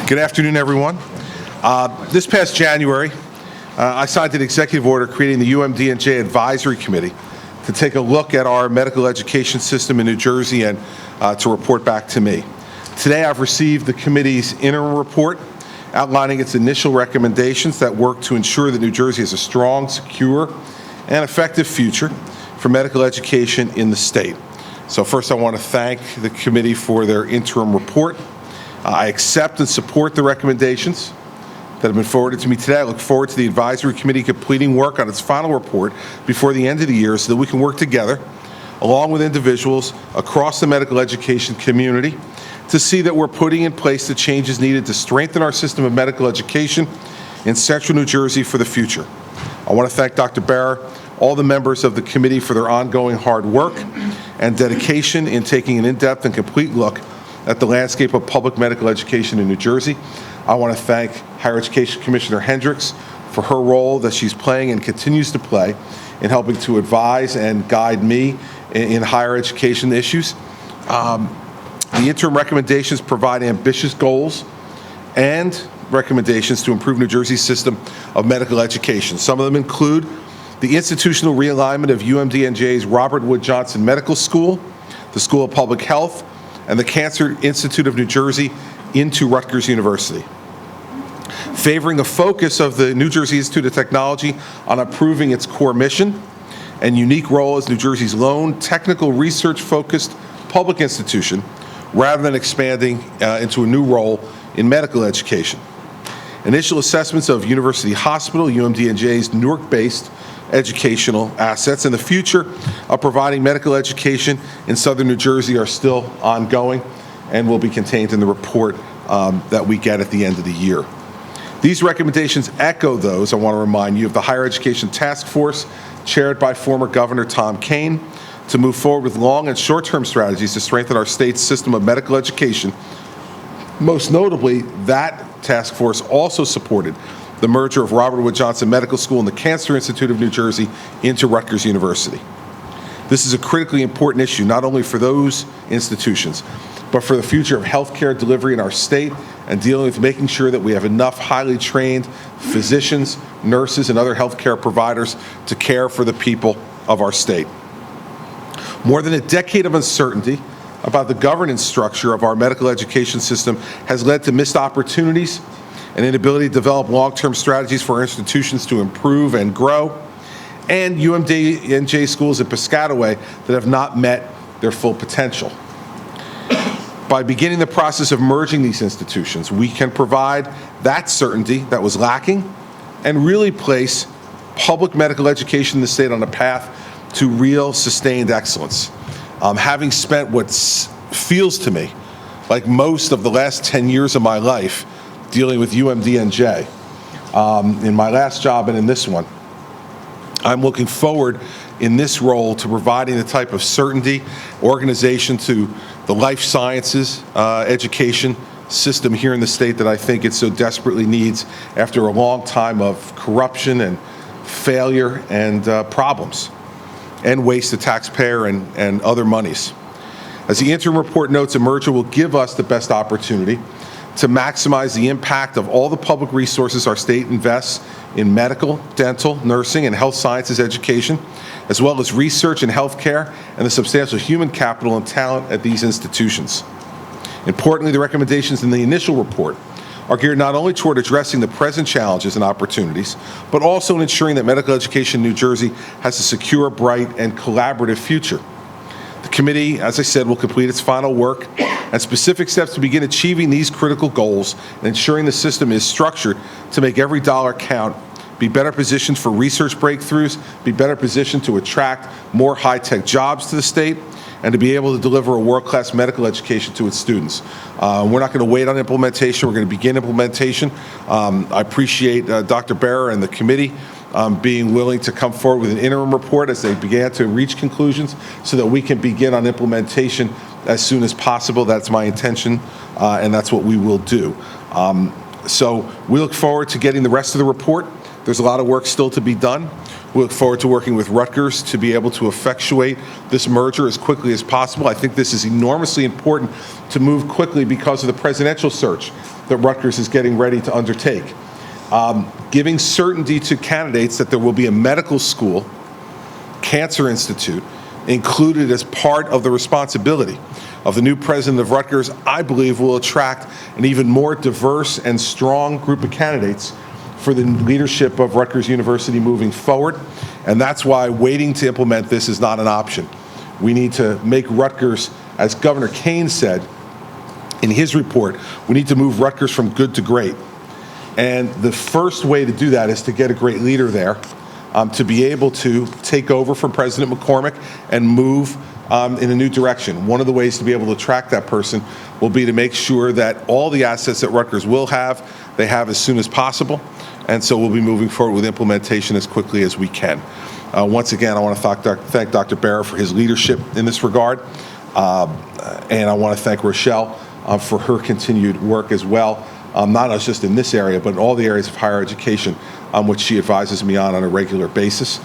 Good afternoon, everyone. This past January, I signed an executive order creating the UMDNJ Advisory Committee to take a look at our medical education system in New Jersey and to report back to me. Today, I've received the committee's interim report outlining its initial recommendations that work to ensure that New Jersey has a strong, secure, and effective future for medical education in the state. So first, I want to thank the committee for their interim report. I accept and support the recommendations that have been forwarded to me today. I look forward to the advisory committee completing work on its final report before the end of the year so that we can work together, along with individuals across the medical education community, to see that we're putting in place the changes needed to strengthen our system of medical education in central New Jersey for the future. I want to thank Dr. Barr, all the members of the committee for their ongoing hard work and dedication in taking an in-depth and complete look at the landscape of public medical education in New Jersey. I want to thank Higher Education Commissioner Hendricks for her role that she's playing and continues to play in helping to advise and guide me in higher education issues. The interim recommendations provide ambitious goals and recommendations to improve New Jersey's system of medical education. Some of them include the institutional realignment of UMDNJ's Robert Wood Johnson Medical School, the School of Public Health, and the Cancer Institute of New Jersey into Rutgers University. Favoring a focus of the New Jersey Institute of Technology on improving its core mission and unique role as New Jersey's lone technical research-focused public institution, rather than expanding into a new role in medical education. Initial assessments of University Hospital, UMDNJ's Newark-based educational assets, and the future of providing medical education in southern New Jersey are still ongoing and will be contained in the report that we get at the end of the year. These recommendations echo those, I want to remind you, of the Higher Education Task Force chaired by former Governor Tom Kean to move forward with long and short-term strategies to strengthen our state's system of medical education. Most notably, that task force also supported the merger of Robert Wood Johnson Medical School and the Cancer Institute of New Jersey into Rutgers University. This is a critically important issue, not only for those institutions, but for the future of healthcare delivery in our state and dealing with making sure that we have enough highly trained physicians, nurses, and other healthcare providers to care for the people of our state. More than a decade of uncertainty about the governance structure of our medical education system has led to missed opportunities, an inability to develop long-term strategies for our institutions to improve and grow, and UMDNJ schools in Piscataway that have not met their full potential. By beginning the process of merging these institutions, we can provide that certainty that was lacking and really place public medical education in the state on a path to real sustained excellence. Having spent what feels to me like most of the last 10 years of my life dealing with UMDNJ, in my last job and in this one, I'm looking forward in this role to providing the type of certainty, organization to the life sciences education system here in the state that I think it so desperately needs after a long time of corruption and failure and problems and waste of taxpayer and other monies. As the interim report notes, a merger will give us the best opportunity to maximize the impact of all the public resources our state invests in medical, dental, nursing, and health sciences education, as well as research and healthcare and the substantial human capital and talent at these institutions. Importantly, the recommendations in the initial report are geared not only toward addressing the present challenges and opportunities, but also in ensuring that medical education in New Jersey has a secure, bright, and collaborative future. The committee, as I said, will complete its final work and specific steps to begin achieving these critical goals and ensuring the system is structured to make every dollar count, be better positioned for research breakthroughs, be better positioned to attract more high-tech jobs to the state, and to be able to deliver a world-class medical education to its students. We're not going to wait on implementation. We're going to begin implementation. I appreciate Dr. Barr and the committee being willing to come forward with an interim report as they began to reach conclusions so that we can begin on implementation as soon as possible. That's my intention, and that's what we will do. So we look forward to getting the rest of the report. There's a lot of work still to be done. We look forward to working with Rutgers to be able to effectuate this merger as quickly as possible. I think this is enormously important to move quickly because of the presidential search that Rutgers is getting ready to undertake. Giving certainty to candidates that there will be a medical school, cancer institute, included as part of the responsibility of the new president of Rutgers, I believe will attract an even more diverse and strong group of candidates for the leadership of Rutgers University moving forward. And that's why waiting to implement this is not an option. We need to make Rutgers, as Governor Kane said in his report, we need to move Rutgers from good to great. And the first way to do that is to get a great leader there, to be able to take over from President McCormick and move in a new direction. One of the ways to be able to attract that person will be to make sure that all the assets that Rutgers will have, they have as soon as possible. And so we'll be moving forward with implementation as quickly as we can. Once again, I want to thank Dr. Barra for his leadership in this regard. And I want to thank Rochelle for her continued work as well, not just in this area, but in all the areas of higher education, which she advises me on a regular basis.